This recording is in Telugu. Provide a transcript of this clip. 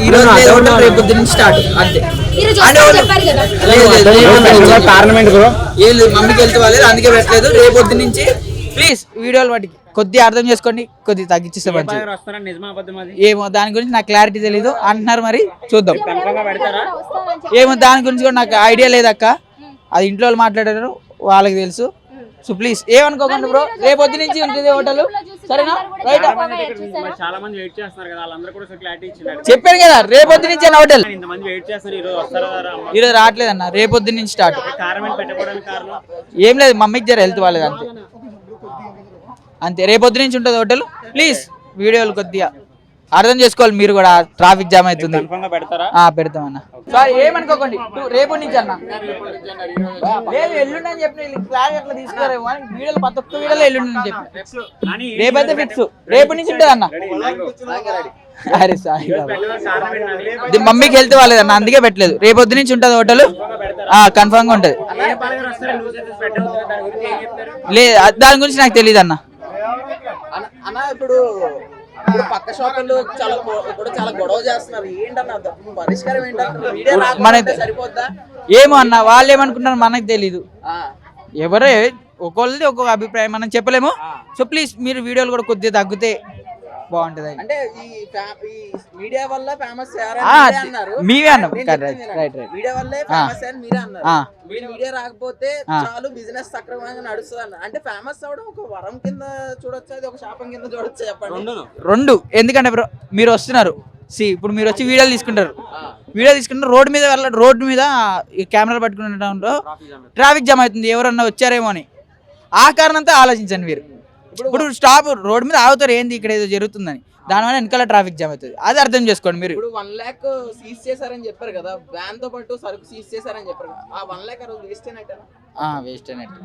ఈ రోజు లేదు హోటల్ రేపు పొద్దున్న నుంచి స్టార్ట్ అంతే. మమ్మీకి వెళ్తే వాళ్ళేది అందుకే పెట్టలేదు. రేపు పొద్దున్న నుంచి ప్లీజ్ వీడియోలు వాటికి కొద్దిగా అర్థం చేసుకోండి, కొద్దిగా తగ్గించేస్తే మంచిది. ఏమో దాని గురించి నాకు క్లారిటీ తెలీదు అంటున్నారు, మరి చూద్దాం. ఏమో దాని గురించి కూడా నాకు ఐడియా లేదక్క, అది ఇంట్లో వాళ్ళు మాట్లాడారు వాళ్ళకి తెలుసు. సో ప్లీజ్ ఏమనుకోకండి బ్రో, రేపు పొద్దు నుంచి ఉంటుంది హోటల్, సరేనా? రైట్, చెప్పాను కదా రేపు పొద్దు నుంచి హోటల్. ఈరోజు రావట్లేదన్న, రేపు పొద్దు నుంచి స్టార్ట్. ఏం లేదు, మమ్మీకి జర హెల్త్ బాగాలేదు అంతే అంతే. రేపు పొద్దు నుంచి ఉంటుంది హోటల్. ప్లీజ్ వీడియోలు కొద్దిగా అర్థం చేసుకోవాలి మీరు కూడా, ట్రాఫిక్ జామ్ అవుతుంది. పెడతామన్నా, సారీ ఏమనుకోకండి. రేపు నుంచి అన్న లేదు ఎల్లుండి అని చెప్పి ఫ్లాగ్ అట్లా తీసుకోరేమో వీడియోలు, ప్రతి ఒక్క వీడియోలో ఎల్లుండి అని చెప్పి. రేపైతే ఫిక్స్, రేపు నుంచి ఉంటుంది అన్న. అరే సారీ మమ్మీకి హెల్త్ బాగాలేదన్న అందుకే పెట్టలేదు. రేపు పొద్దు నుంచి ఉంటుంది హోటల్, కన్ఫర్మ్ గా ఉంటుంది. లేదు దాని గురించి నాకు తెలియదు అన్న. ఇప్పుడు పక్క షాపులు చాలా గొడవ చేస్తున్నారు, ఏంటన్నా పరిష్కారం ఏంటన్నా? సరిపోద్దా? ఏమో అన్న, వాళ్ళు ఏమనుకుంటున్నారు మనకు తెలీదు. ఎవరే ఒక్కొక్కరిది ఒక్కొక్క అభిప్రాయం, మనం చెప్పలేము. సో ప్లీజ్ మీరు వీడియోలు కూడా కొద్దిగా తగ్గితే బాగుంటది. అంటే ఈ మీడియా వల్ల ఫేమస్ మీరే అన్నాం, మీడియా వల్లే ఫేమస్ అని మీరే అన్నారు. మీడియా రాకపోతే చాలు బిజినెస్ సక్రమంగా నడుస్తుంది అన్న. అంటే ఫేమస్ అవడం ఒక వరం కింద చూడొచ్చు, అది ఒక శాపం కింద చూడొచ్చు చెప్పండి? రెండు. ఎందుకంటే బ్రో మీరు వస్తున్నారు, ఇప్పుడు మీరు వచ్చి వీడియోలు తీసుకుంటారు, రోడ్డు మీద వెళ్ళాలి, రోడ్డు మీద కెమెరాలు పట్టుకుంటూ ట్రాఫిక్ జామ్ అవుతుంది, ఎవరన్నా వచ్చారేమో అని. ఆ కారణంతో ఆలోచించండి మీరు. ఇప్పుడు స్టాప్ రోడ్ మీద ఆగుతారు, ఏంది ఇక్కడ ఏదో జరుగుతుందని, దానివల్ల వెనకాల ట్రాఫిక్ జామ్ అవుతుంది, అది అర్థం చేసుకోండి మీరు. ఇప్పుడు 1 lakh సీజ్ చేశారని చెప్పారు కదా, వ్యాన్ తో పాటు సరుకు సీజ్ చేశారని చెప్పారు కదా, ఆ 1 lakh వేస్ట్ అయినట్టు. వేస్ట్ అయినట్టు.